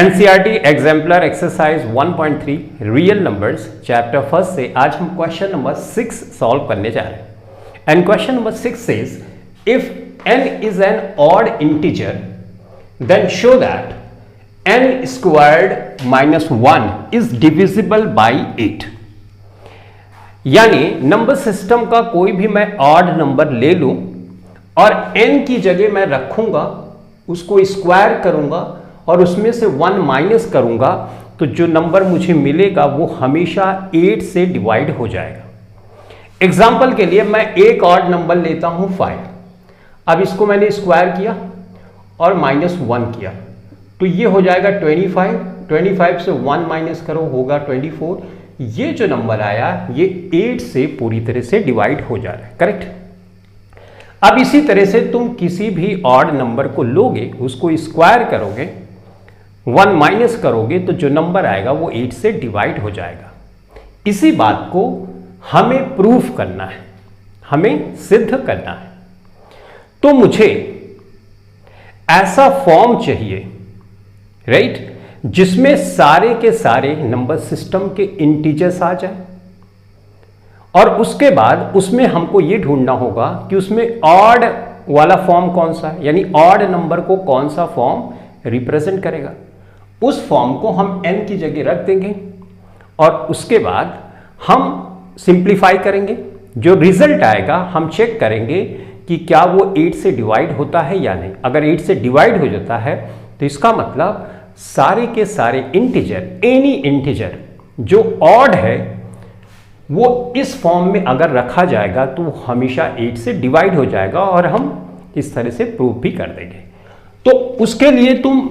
NCERT exemplar exercise 1.3 real numbers chapter first से आज हम क्वेश्चन नंबर 6 सॉल्व करने जा रहे हैं। And question number 6 says if n is an odd integer then show that n squared minus 1 is divisible by 8। यानी number system का कोई भी मैं ऑड नंबर ले लूं और n की जगह मैं रखूंगा, उसको स्क्वायर करूंगा और उसमें से 1 माइनस करूंगा तो जो नंबर मुझे मिलेगा वो हमेशा 8 से डिवाइड हो जाएगा। एग्जाम्पल के लिए मैं एक ऑड नंबर लेता हूं 5। अब इसको मैंने स्क्वायर किया और माइनस 1 किया तो ये हो जाएगा 25 से 1 माइनस करो होगा 24। ये जो नंबर आया ये 8 से पूरी तरह से डिवाइड हो जा रहा है, करेक्ट। अब इसी तरह से तुम किसी भी ऑड नंबर को लोगे, उसको स्क्वायर करोगे, 1 माइनस करोगे तो जो नंबर आएगा वो 8 से डिवाइड हो जाएगा। इसी बात को हमें प्रूफ करना है, हमें सिद्ध करना है। तो मुझे ऐसा फॉर्म चाहिए, राइट, जिसमें सारे के सारे नंबर सिस्टम के इंटीजर्स आ जाए और उसके बाद उसमें हमको ये ढूंढना होगा कि उसमें ऑड वाला फॉर्म कौन सा है, यानी ऑड नंबर को कौन सा फॉर्म रिप्रेजेंट करेगा। उस फॉर्म को हम n की जगह रख देंगे और उसके बाद हम सिंप्लीफाई करेंगे। जो रिजल्ट आएगा हम चेक करेंगे कि क्या वो 8 से डिवाइड होता है या नहीं। अगर 8 से डिवाइड हो जाता है तो इसका मतलब सारे के सारे इंटीजर, एनी इंटीजर जो ऑड है वो इस फॉर्म में अगर रखा जाएगा तो वो हमेशा 8 से डिवाइड हो जाएगा और हम इस तरह से प्रूफ भी कर देंगे। तो उसके लिए तुम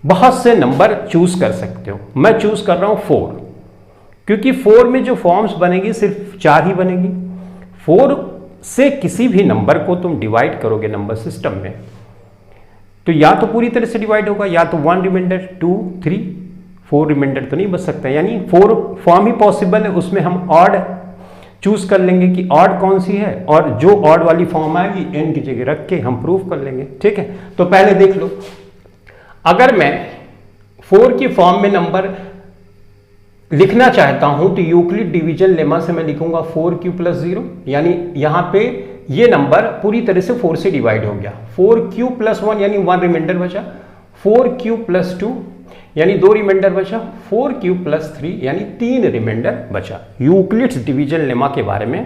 बहुत से नंबर चूज कर सकते हो। मैं चूज कर रहा हूं 4, क्योंकि 4 में जो फॉर्म्स बनेगी सिर्फ 4 ही बनेगी। 4 से किसी भी नंबर को तुम डिवाइड करोगे नंबर सिस्टम में तो या तो पूरी तरह से डिवाइड होगा, या तो 1 रिमाइंडर, 2, 3, 4 रिमाइंडर तो नहीं बच सकता। यानी 4 फॉर्म ही पॉसिबल है। उसमें हम ऑड चूज कर लेंगे कि ऑड कौन सी है और जो ऑड वाली फॉर्म आएगी n की जगह रख के हम प्रूफ कर लेंगे, ठीक है। तो पहले देख लो, अगर मैं 4 की फॉर्म में नंबर लिखना चाहता हूं तो यूक्लिड डिवीजन लेमा से मैं लिखूंगा 4q + 0, यानी यहां पे ये नंबर पूरी तरह से 4 से डिवाइड हो गया। 4q + 1 यानी 1 रिमाइंडर बचा, 4q + 2 यानी 2 रिमाइंडर बचा, 4q + 3 यानी 3 रिमाइंडर बचा। यूक्लिड्स डिवीजन लेमा के बारे में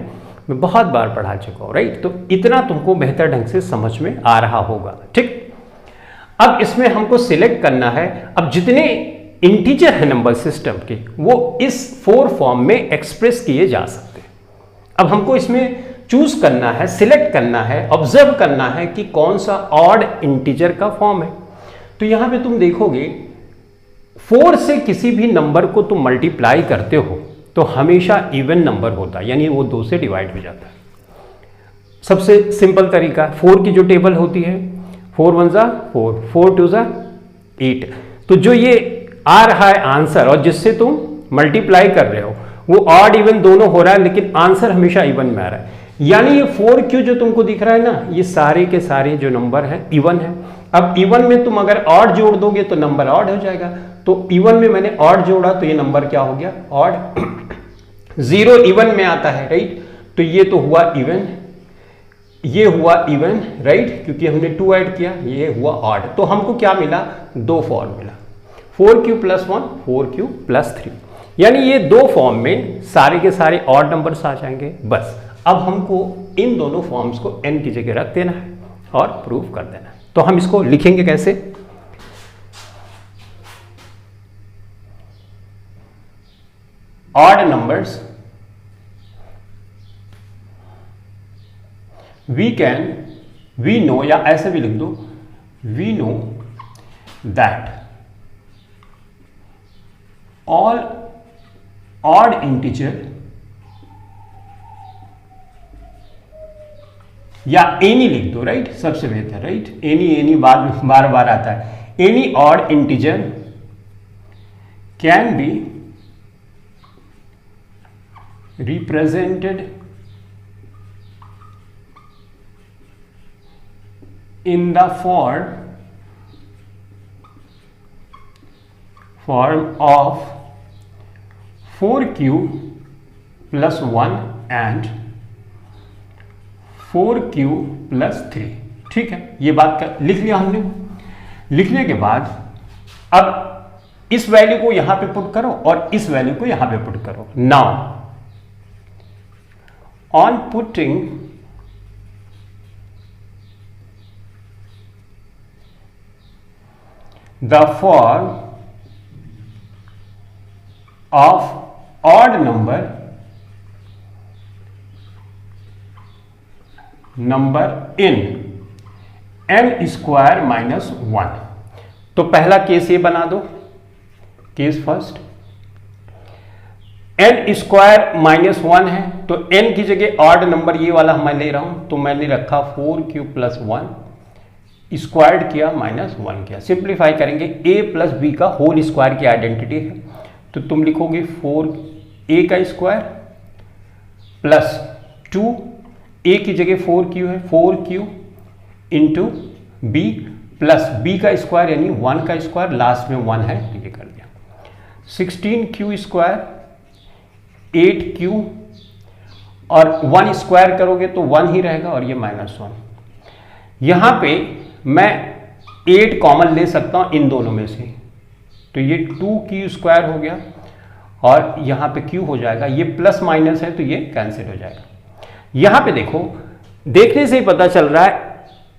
मैं बहुत बार पढ़ा चुका हूं, राइट। तो इतना तुमको बेहतर ढंग से समझ में आ रहा होगा, ठीक। अब इसमें हमको सिलेक्ट करना है, अब जितने इंटीजर है नंबर सिस्टम के वो इस 4 फॉर्म में एक्सप्रेस किए जा सकते हैं। अब हमको इसमें चूज करना है, सिलेक्ट करना है, ऑब्जर्व करना है कि कौन सा ऑड इंटीजर का फॉर्म है। तो यहां पे तुम देखोगे 4 से किसी भी नंबर को तुम मल्टीप्लाई करते हो तो हमेशा इवन नंबर होता है, यानी वो 2 से डिवाइड हो जाता है। सबसे सिंपल तरीका, 4 की जो टेबल होती है 4 1 ज़ा 4, 4 2 ज़ा 8। तो जो ये आ रहा है आंसर और जिससे तुम मल्टीप्लाई कर रहे हो वो ऑड इवन दोनों हो रहा है, लेकिन आंसर हमेशा इवन में आ रहा है। यानी ये 4q जो तुमको दिख रहा है ना, ये सारे के सारे जो नंबर है इवन है। अब इवन में तुम अगर ऑड जोड़ दोगे तो नंबर ऑड हो जाएगा। तो इवन में मैंने ऑड जोड़ा तो ये नंबर क्या हो गया, ऑड। 0 इवन में आता है, राइट, तो ये तो हुआ इवन, ये हुआ इवन, राइट, क्योंकि हमने 2 ऐड किया, ये हुआ ऑड। तो हमको क्या मिला, 2 फॉर्म मिला, 4q + 1, 4q + 3। यानी ये 2 फॉर्म में सारे के सारे ऑड नंबर्स आ जाएंगे। बस अब हमको इन दोनों फॉर्म्स को n की जगह रख देना है और प्रूफ कर देना है। तो हम इसको लिखेंगे कैसे, ऑड नंबर्स वी नो, या ऐसे भी लिख दो, we know that all odd integer, या एनी लिख दो, राइट, सबसे बेहतर, राइट। एनी बार बार आता है। Any odd integer can be represented in the form form of 4q plus 1 and 4q plus 3। ठीक है, ये बात लिख लिया हमने। लिखने के बाद अब इस वैल्यू को यहां पे पुट करो और इस वैल्यू को यहां पे पुट करो। Now on putting the form of odd number in n square minus 1। तो पहला केस ये बना दो, case first. n square minus 1 है तो n की जगह ऑड नंबर ये वाला मैं ले रहा हूं, तो मैंने रखा 4q प्लस 1 स्क्वायर्ड किया माइनस 1 किया। सिंप्लीफाई करेंगे, a प्लस बी का होल स्क्वायर की आइडेंटिटी है, तो तुम लिखोगे 4a का स्क्वायर प्लस 2, a की जगह 4q है, 4q into b plus b का स्क्वायर यानी 1 का स्क्वायर, लास्ट में 1 है तो ये कर दिया। 16q स्क्वायर 8q और 1 स्क्वायर करोगे तो 1 ही रहेगा और ये माइनस 1। यहां पे मैं 8 कॉमन ले सकता हूं इन दोनों में से, तो ये 2q स्क्वायर हो गया और यहां पे q हो जाएगा, ये प्लस माइनस है तो ये कैंसिल हो जाएगा। यहां पे देखो, देखने से ही पता चल रहा है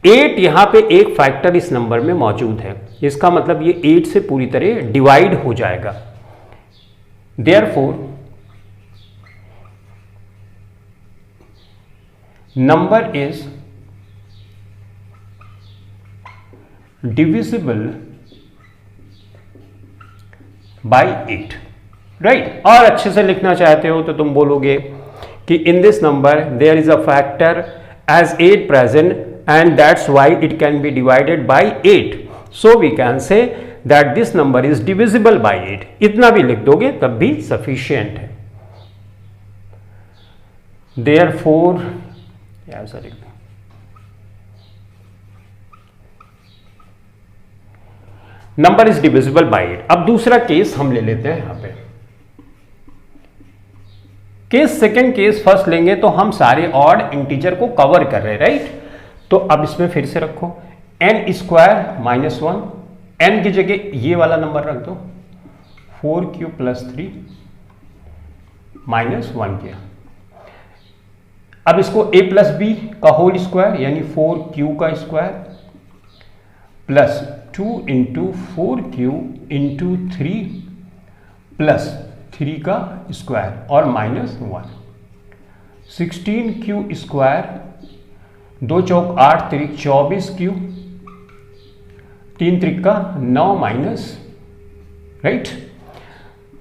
8 यहां पे एक फैक्टर इस नंबर में मौजूद है, इसका मतलब ये 8 से पूरी तरह डिवाइड हो जाएगा। Therefore number is divisible by 8, right. और अच्छे से लिखना चाहते हो तो तुम बोलोगे कि in this number there is a factor as 8 present and that's why it can be divided by 8, so we can say that this number is divisible by 8। इतना भी लिख दोगे तब भी sufficient है। therefore number is divisible by 8। अब दूसरा case हम ले लेते हैं यहां पे। केस सेकेंड, केस फर्स्ट लेंगे तो हम सारे ऑड इंटीजर को कवर कर रहे हैं, राइट। तो अब इसमें फिर से रखो n स्क्वायर माइनस 1, n की जगह ये वाला नंबर रख दो 4q प्लस 3 माइनस 1 किया। अब इसको a प्लस बी का होल स्क्वायर यानी 4q का square plus 2 into 4q into 3 plus 3 का स्क्वायर और माइनस 1। 16q स्क्वायर 2 चौक 8 त्रिक 24q 3 त्रिक का 9 माइनस, राइट।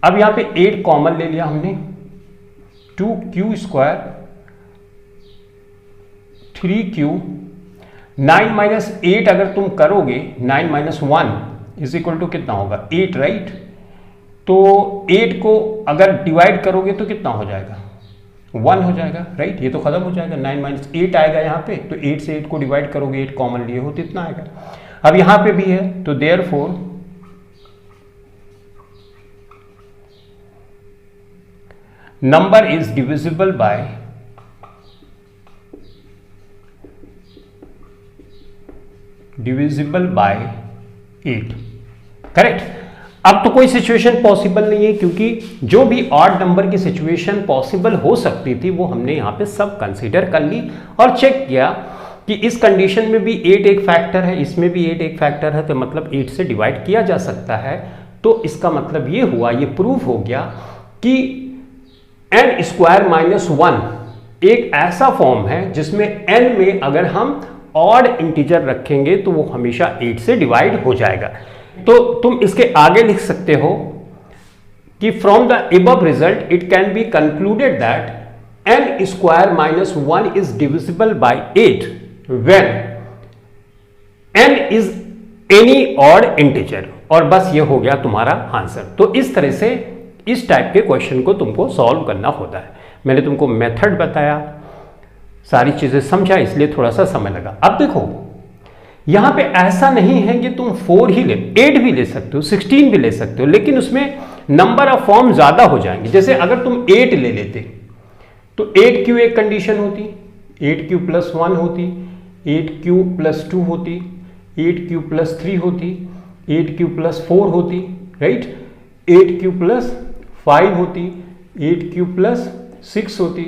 अब यहां पे 8 कॉमन ले लिया हमने, 2q स्क्वायर 3q 9 माइनस 8 अगर तुम करोगे 9 माइनस 1 इज इक्वल टू कितना होगा 8, राइट। तो 8 को अगर डिवाइड करोगे तो कितना हो जाएगा 1 हो जाएगा, राइट। ये तो खत्म हो जाएगा, 9 माइनस 8 आएगा यहाँ पे, तो 8 से 8 को डिवाइड करोगे, 8 कॉमन लिए हो तो इतना आएगा। अब यहाँ पे भी है तो therefore number is divisible by divisible by 8, correct. अब तो कोई सिचुएशन पॉसिबल नहीं है क्योंकि जो भी ऑड नंबर की सिचुएशन पॉसिबल हो सकती थी वो हमने यहाँ पे सब कंसीडर कर ली और चेक किया कि इस कंडीशन में भी 8 एक फैक्टर है, इसमें भी 8 एक फैक्टर है, तो मतलब 8 से डिवाइड किया जा सकता है। तो इसका मतलब ये हुआ, ये प्रूव हो गया कि n स्क्वायर माइनस 1 एक ऐसा फॉर्म है जिसमें n में अगर हम ऑड इंटीजर रखेंगे तो वो हमेशा 8 से डिवाइड हो जाएगा। तो तुम इसके आगे लिख सकते हो कि from the above result it can be concluded that n square minus 1 is divisible by 8 when n is any odd integer, और बस ये हो गया तुम्हारा आंसर। तो इस तरह से इस टाइप के क्वेश्चन को तुमको सॉल्व करना होता है। मैंने तुमको मेथड बताया, सारी चीजें समझा, इसलिए थोड़ा सा समय लगा। अब देखो यहां पे ऐसा नहीं है कि तुम 4 ही ले, 8 भी ले सकते हो, 16 भी ले सकते हो, लेकिन उसमें नंबर ऑफ फॉर्म ज्यादा हो जाएंगे। जैसे अगर तुम 8 ले लेते तो 8 क्यू एक कंडीशन होती, 8 क्यू प्लस 1 होती, 8 क्यू प्लस 2 होती, 8 क्यू प्लस 3 होती, 8 क्यू प्लस 4 होती, राइट, 8 क्यू प्लस 5 होती, 8 क्यू प्लस 6 होती,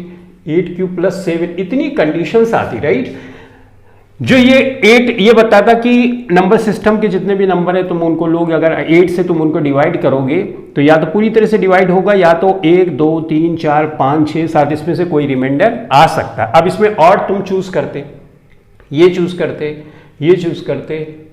8 क्यू प्लस 7, इतनी कंडीशंस आती, राइट। जो ये 8 ये बताता कि नंबर सिस्टम के जितने भी नंबर है तुम उनको लोग अगर 8 से तुम उनको डिवाइड करोगे तो या तो पूरी तरह से डिवाइड होगा या तो 1 2 3 4 5 6 7 इसमें से कोई रिमाइंडर आ सकता है। अब इसमें और तुम चूज करते, ये चूज करते, ये चूज करते,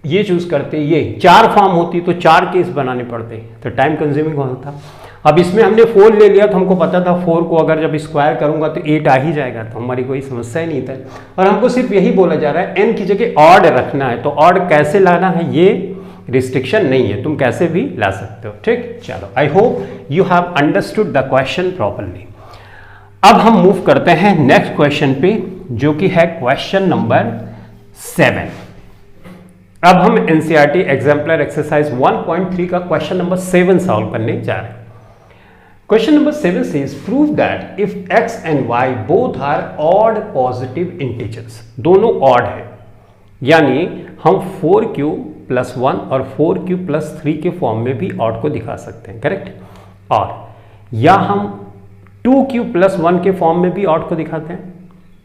ये चूज करते, ये 4 फॉर्म होती तो 4 केस बनाने पड़ते तो टाइम कंज्यूमिंग होता। अब इसमें हमने 4 ले लिया तो हमको पता था 4 को अगर जब स्क्वायर करूंगा तो 8 आ ही जाएगा, तो हमारी कोई समस्या ही नहीं था। और हमको सिर्फ यही बोला जा रहा है n की जगह ऑड रखना है, तो ऑड कैसे लाना है ये रिस्ट्रिक्शन नहीं है, तुम कैसे भी ला सकते हो, ठीक। चलो, I hope you have understood the question properly. अब हम मूव करते हैं नेक्स्ट क्वेश्चन पे, जो कि है क्वेश्चन नंबर 7। अब हम एनसीईआरटी एग्जाम्पलर एक्सरसाइज 1.3 का क्वेश्चन नंबर 7 सॉल्व करने जा रहे हैं। Question number 7 says prove that if x and y both are odd positive integers, दोनों odd है, यानी हम 4q प्लस 1 और 4q प्लस 3 के फॉर्म में भी odd को दिखा सकते हैं, करेक्ट। और या हम 2q प्लस 1 के फॉर्म में भी odd को दिखाते हैं,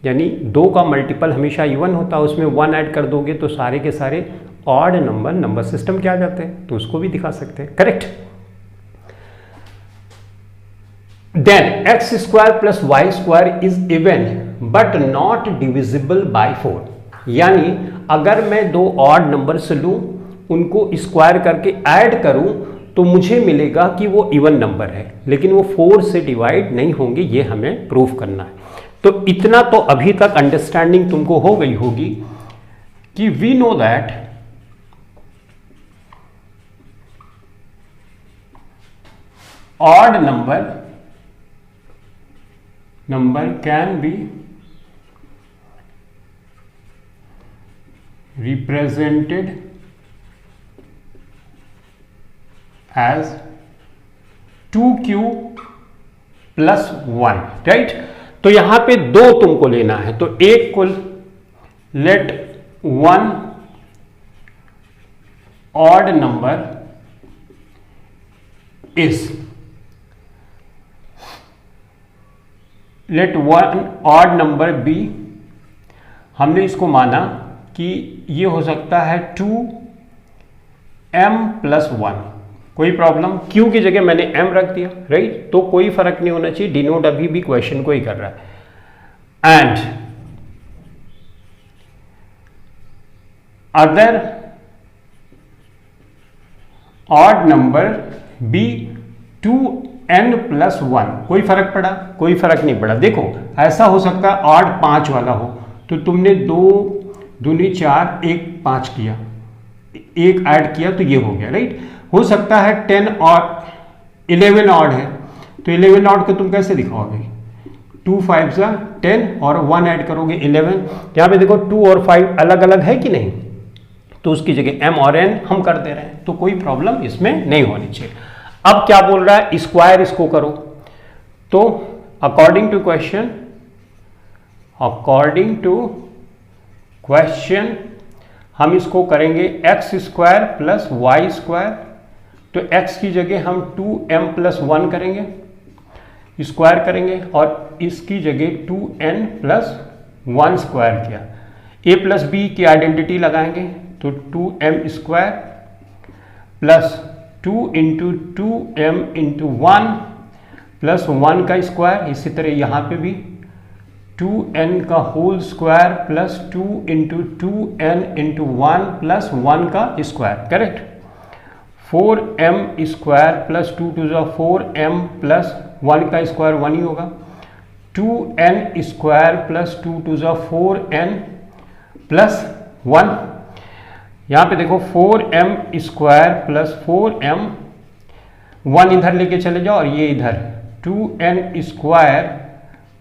यानी 2 का मल्टीपल हमेशा इवन होता है, उसमें 1 ऐड कर दोगे तो सारे के सारे odd नंबर सिस्टम के आ जाते हैं, तो उसको भी दिखा सकते हैं, correct. Then x square plus y square is even but not divisible by 4, यानी अगर मैं 2 ऑड नंबर से लूं उनको स्क्वायर करके ऐड करूं तो मुझे मिलेगा कि वो इवन नंबर है, लेकिन वो 4 से डिवाइड नहीं होंगे, ये हमें प्रूव करना है। तो इतना तो अभी तक अंडरस्टैंडिंग तुमको हो गई होगी कि we know that odd number can be represented as 2q plus 1, right. तो यहां पे 2 तुमको लेना है, तो एक को let 1 odd number is, let 1 odd number be, हमने इसको माना कि ये हो सकता है 2m प्लस 1, कोई प्रॉब्लम, q की जगह मैंने m रख दिया, राइट, तो कोई फर्क नहीं होना चाहिए, डिनोट अभी भी क्वेश्चन को ही कर रहा है। And other odd number be 2n plus 1, कोई फर्क पड़ा, कोई फर्क नहीं पड़ा। देखो ऐसा हो सकता है ऑड 5 वाला हो, तो तुमने 2 दूनी 4 1 5 किया, 1 ऐड किया तो ये हो गया, राइट। हो सकता है 10 और 11 ऑड है, तो 11 ऑड को तुम कैसे दिखाओगे, 2 5 जा 10 और 1 ऐड करोगे 11। यहाँ पे देखो 2 और 5 अलग अलग है कि नहीं, तो उसकी जगह m और n हम कर दे रहे हैं, तो कोई प्रॉब्लम इसमें नहीं होनी चाहिए। अब क्या बोल रहा है, स्क्वायर इसको करो, तो अकॉर्डिंग टू क्वेश्चन हम इसको करेंगे x square plus y square, तो x की जगह हम 2m प्लस 1 करेंगे, स्क्वायर करेंगे, और इसकी जगह 2n प्लस 1 स्क्वायर किया, a प्लस b की आइडेंटिटी लगाएंगे, तो 2m square plus 2 into 2m into 1 plus 1 का स्क्वायर, इसी तरह यहाँ पे भी 2n का whole square plus 2 into 2n into 1 plus 1 का square, correct. 4m square plus 2 two 4m plus 1 का स्क्वायर 1 ही होगा, 2n square plus 2 to 4n plus 1। यहाँ पे देखो 4m स्क्वायर प्लस 4m, 1 इधर लेके चले जाओ और ये इधर 2n स्क्वायर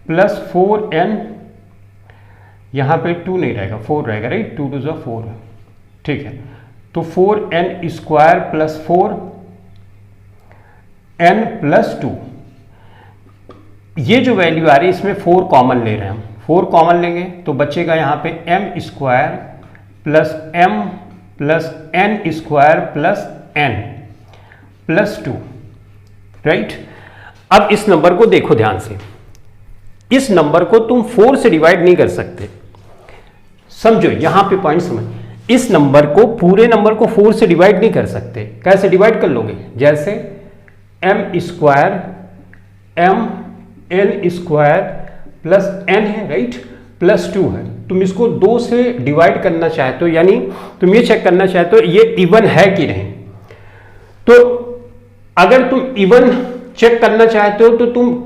प्लस 4n यहाँ पे 2 नहीं रहेगा, 4 रहेगा, राइट, 2 2 4, ठीक है। तो 4n square plus 4n plus 2, ये जो वैल्यू आ रही है इसमें 4 कॉमन ले रहे हैं हम, 4 कॉमन लेंगे तो बचेगा यहाँ पे m square plus m plus n square plus n plus 2, right. अब इस नंबर को देखो ध्यान से, इस नंबर को तुम 4 से डिवाइड नहीं कर सकते, समझो यहां पे पॉइंट समझ। इस नंबर को, पूरे नंबर को 4 से डिवाइड नहीं कर सकते। कैसे डिवाइड कर लोगे, जैसे m square m n square plus n है, राइट, प्लस 2 है। तुम इसको 2 से डिवाइड करना चाहते हो, यानी तुम ये चेक करना चाहते हो ये इवन है कि नहीं। तो अगर तुम इवन चेक करना चाहते हो तो तुम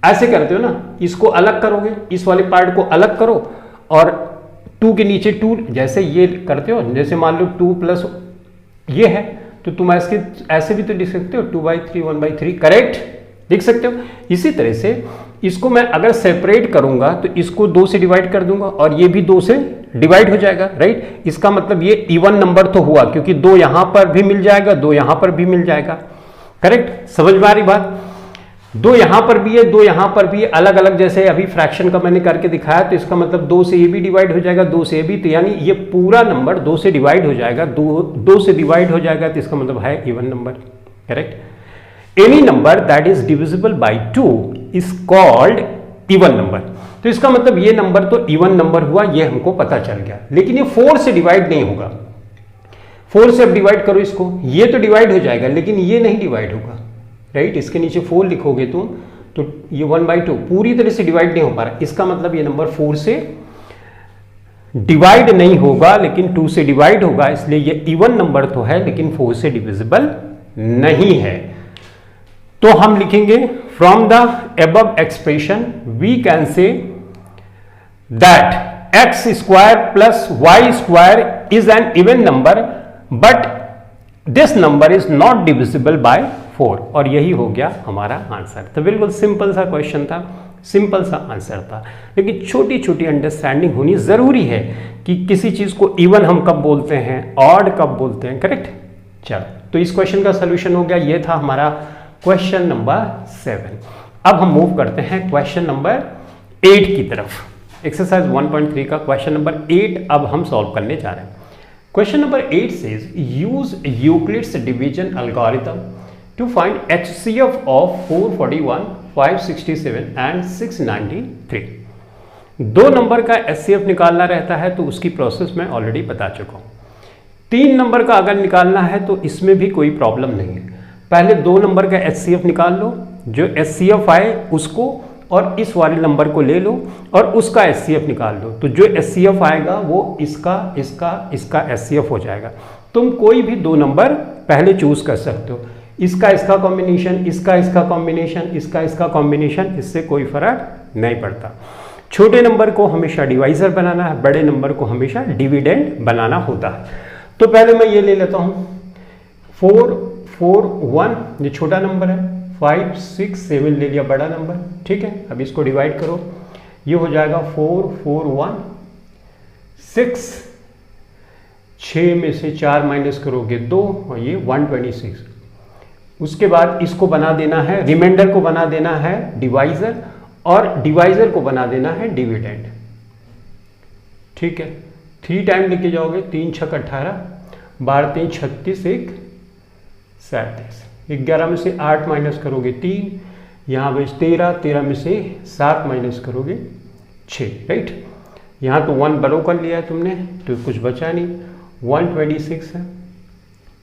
ऐसे करते हो ना, इसको अलग करोगे, इस वाले पार्ट को अलग करो और 2 के नीचे 2, जैसे ये करते हो, जैसे मान लो 2 प्लस ये है तो तुम ऐसे भी तो लिख सकते हो 2/3 1/3, करेक्ट, लिख सकते हो। इसी तरह से इसको मैं अगर सेपरेट करूंगा तो इसको 2 से डिवाइड कर दूंगा और ये भी 2 से डिवाइड हो जाएगा, राइट। इसका मतलब ये इवन नंबर तो हुआ, क्योंकि 2 यहां पर भी मिल जाएगा, 2 यहां पर भी मिल जाएगा, करेक्ट। समझ में आ रही बात, 2 यहां पर भी है, 2 यहां पर भी है, अलग अलग, जैसे अभी फ्रैक्शन का मैंने करके दिखाया, तो इसका मतलब 2 से ये भी डिवाइड हो जाएगा, 2 से ये भी, तो यानी ये पूरा नंबर 2 से डिवाइड हो जाएगा, 2 से डिवाइड हो जाएगा, तो इसका मतलब है even number, correct. Any number that is divisible by 2 is called even number. तो इसका मतलब ये नंबर तो इवन नंबर हुआ, ये हमको पता चल गया। लेकिन ये 4 से डिवाइड नहीं होगा, 4 से अब डिवाइड करो इसको, ये तो डिवाइड हो जाएगा लेकिन ये नहीं डिवाइड होगा, राइट। इसके नीचे 4 लिखोगे तुम तो ये 1/2 पूरी तरह से डिवाइड नहीं हो पा रहा। इसका मतलब ये नंबर 4 से डिवाइड नहीं होगा लेकिन 2 से डिवाइड होगा, इसलिए ये इवन नंबर तो है लेकिन 4 से डिविजिबल नहीं है। तो हम लिखेंगे from the above expression we can say that x square plus y square is an even number but this number is not divisible by 4, और यही हो गया हमारा आंसर। तो बिल्कुल सिंपल सा क्वेश्चन था, सिंपल सा आंसर था, लेकिन छोटी छोटी अंडरस्टैंडिंग होनी जरूरी है कि किसी चीज को इवन हम कब बोलते हैं, ऑड कब बोलते हैं, करेक्ट। चलो, तो इस क्वेश्चन का सोल्यूशन हो गया, ये था हमारा क्वेश्चन नंबर 7। अब हम मूव करते हैं क्वेश्चन नंबर 8 की तरफ। एक्सरसाइज 1.3 का क्वेश्चन नंबर 8 अब हम सॉल्व करने जा रहे हैं। Question number 8 says use Euclid's division algorithm to find HCF of 441, 567 and 693। 2 नंबर का HCF निकालना रहता है तो उसकी प्रोसेस मैं ऑलरेडी बता चुका हूँ। 3 नंबर का अगर निकालना है तो इसमें भी कोई प्रॉब्लम नहीं है। पहले 2 नंबर का HCF निकाल लो, जो HCF आए उसको और इस वाले नंबर को ले लो और उसका HCF निकाल लो, तो जो HCF आएगा वो इसका HCF हो जाएगा। तुम कोई भी 2 नंबर पहले चूज कर सकते हो, इसका कॉम्बिनेशन, इसका कॉम्बिनेशन, इसका कॉम्बिनेशन, इससे कोई फर्क नहीं पड़ता। छोटे नंबर को हमेशा डिवाइजर बनाना है, बड़े नंबर को हमेशा डिविडेंड बनाना होता है। तो पहले मैं ये ले लेता हूँ 441, ये छोटा नंबर है, 5 6 7 ले लिया बड़ा नंबर, ठीक है। अब इसको डिवाइड करो, ये हो जाएगा 4 4 1 6, 6 में से 4 माइनस करोगे 2 और ये 126। उसके बाद इसको बना देना है, रिमाइंडर को बना देना है डिवाइजर और डिवाइजर को बना देना है डिविडेंड, ठीक है। 3 टाइम लेके जाओगे, 3 6 18, 12 3 36, 1 37, 11 में से 8 माइनस करोगे 3, यहाँ पे 13, 13 में से 7 माइनस करोगे 6, राइट। यहाँ तो 1 बरो कर लिया है तुमने तो कुछ बचा नहीं, 126 है।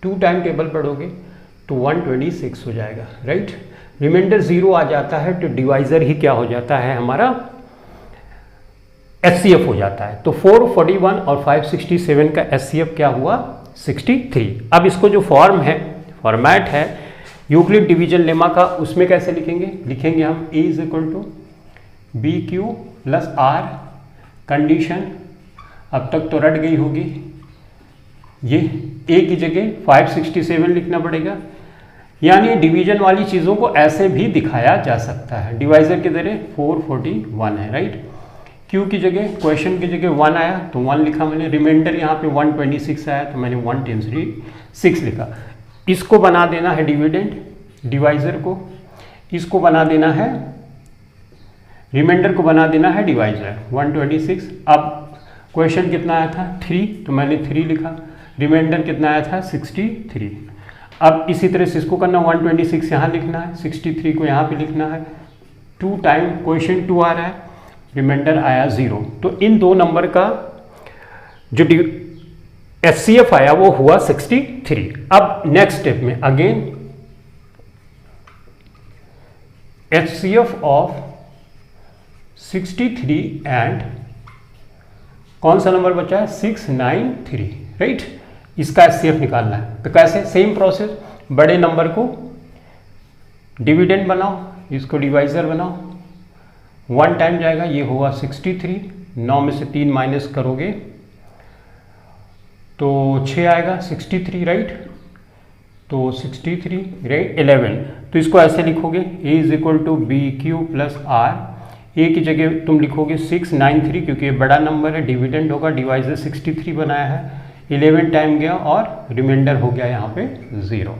2 टाइम टेबल पढ़ोगे तो 126 हो जाएगा, राइट। रिमाइंडर 0 आ जाता है तो डिवाइजर ही क्या हो जाता है, हमारा HCF हो जाता है। तो 441 और 567 का HCF क्या हुआ, 63। अब इसको जो फॉर्मेट है यूक्लिड डिवीजन लेमा का, उसमें कैसे लिखेंगे हम A is equal to BQ plus R condition, अब तक तो रट गई होगी, ये A की जगह 567 लिखना पड़ेगा। यानी डिवीजन वाली चीज़ों को ऐसे भी दिखाया जा सकता है, डिवाइजर की तरह 441 है, राइट। क्यू की जगह, क्वेश्चन की जगह 1 आया तो 1 लिखा मैंने, रिमाइंडर यहाँ पे 126 आया तो मैंने 126 लिखा। इसको बना देना है डिविडेंड, डिवाइजर को, इसको बना देना है, रिमाइंडर को बना देना है डिवाइजर 126। अब क्वेश्चन कितना आया था 3 तो मैंने 3 लिखा, रिमाइंडर कितना आया था 63। अब इसी तरह से इसको करना, 126 यहाँ लिखना है, 63 को यहाँ पे लिखना है, 2 टाइम क्वेश्चन 2 आ रहा है, रिमाइंडर आया 0। तो इन दो नंबर का जो HCF आया वो हुआ 63। अब नेक्स्ट स्टेप में अगेन HCF ऑफ 63 एंड कौन सा नंबर बचा है 693, राइट। इसका HCF निकालना है तो कैसे, सेम प्रोसेस, बड़े नंबर को डिविडेंड बनाओ, इसको डिवाइजर बनाओ, 1 टाइम जाएगा, ये होगा 63, 9 में से 3 माइनस करोगे तो 6 आएगा, 63 राइट, तो 63 राइट 11। तो इसको ऐसे लिखोगे A is equal to B Q plus R, A की जगह तुम लिखोगे 693 क्योंकि ये बड़ा नंबर है, डिविडेंड होगा, डिवाइजर 63 बनाया है, 11 टाइम गया और रिमाइंडर हो गया यहाँ पे 0।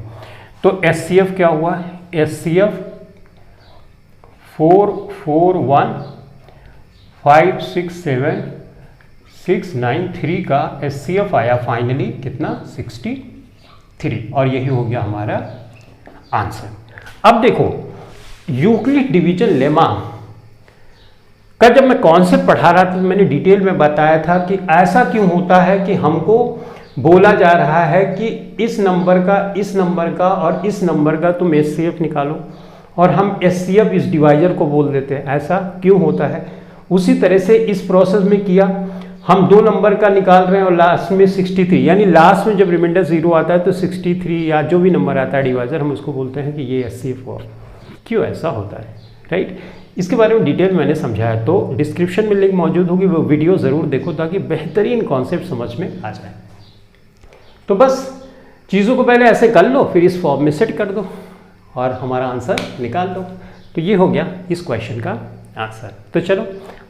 तो HCF क्या हुआ, HCF 441567693 का HCF आया फाइनली कितना 63, और यही हो गया हमारा आंसर। अब देखो यूक्लिड डिवीजन लेमा का जब मैं कॉन्सेप्ट पढ़ा रहा था तो मैंने डिटेल में बताया था कि ऐसा क्यों होता है कि हमको बोला जा रहा है कि इस नंबर का, इस नंबर का और इस नंबर का तुम HCF निकालो, और हम HCF इस डिवाइजर को बोल देते हैं, ऐसा क्यों होता है। उसी तरह से इस प्रोसेस में किया, हम 2 नंबर का निकाल रहे हैं और लास्ट में 63, यानी लास्ट में जब रिमाइंडर 0 आता है तो 63 या जो भी नंबर आता है डिवाइजर, हम उसको बोलते हैं कि ये HCF हुआ। क्यों ऐसा होता है, राइट। इसके बारे में डिटेल मैंने समझाया, तो डिस्क्रिप्शन में लिंक मौजूद होगी, वो वीडियो ज़रूर देखो ताकि बेहतरीन कॉन्सेप्ट समझ में आ जाए। तो बस चीज़ों को पहले ऐसे कर लो, फिर इस फॉर्म में सेट कर दो और हमारा आंसर निकाल दो। तो ये हो गया इस क्वेश्चन का आंसर। तो चलो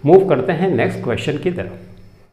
मूव करते हैं नेक्स्ट क्वेश्चन की तरफ।